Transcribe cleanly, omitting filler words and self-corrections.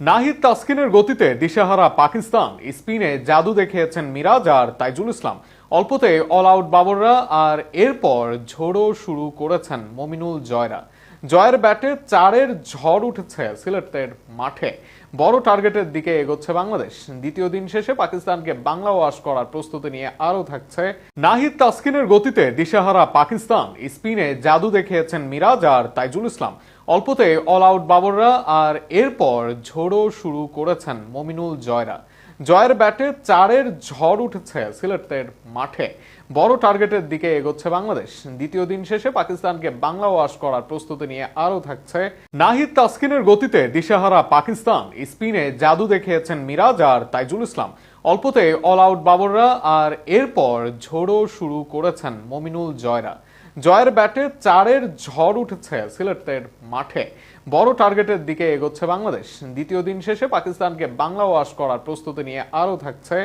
নাহিদ তাসকিনের গতিতে দিশেহারা পাকিস্তান, স্পিনে জাদু দেখিয়েছেন মিরাজ আর তাইজুল ইসলাম। অল্পতে অল আউট বাবররা, আর এরপর ঝোড়ো শুরু করেছেন মমিনুল জয়রা। জয়ের ব্যাটে চারের ঝড় উঠেছে সিলেটের মাঠে। বড় টার্গেটের দিকে এগোচ্ছে বাংলাদেশ। দ্বিতীয় দিন শেষে পাকিস্তানকে বাংলা ওয়াশ করার প্রস্তুতি নিয়ে আরও থাকছে। নাহিদ তাসকিনের গতিতে দিশেহারা পাকিস্তান, স্পিনে জাদু দেখিয়েছেন মিরাজ আর তাইজুল ইসলাম। অল্পতে অল আউট বাবররা, আর এরপর ঝোড়ো শুরু করেছেন মমিনুল জয়রা। জয়ের ব্যাটে চারের ঝড় উঠেছে সিলেটের মাঠে। বড় টার্গেটের দিকে এগোচ্ছে বাংলাদেশ। দ্বিতীয় দিন শেষে পাকিস্তানকে বাংলা ওয়াশ করার প্রস্তুতি নিয়ে আরও থাকছে। নাহিদ তাসকিনের গতিতে দিশেহারা পাকিস্তান, স্পিনে জাদু দেখিয়েছেন মিরাজ আর তাইজুল ইসলাম। অল্পতে অল আউট বাবররা, আর এরপর ঝোড়ো শুরু করেছেন মমিনুল জয়রা। জয়ের ব্যাটে চারের ঝড় উঠেছে সিলেটের মাঠে। বড় টার্গেটের দিকে এগোচ্ছে বাংলাদেশ। দ্বিতীয় দিন শেষে পাকিস্তানকে বাংলা ওয়াশ করার প্রস্তুতি নিয়ে আরও থাকছে।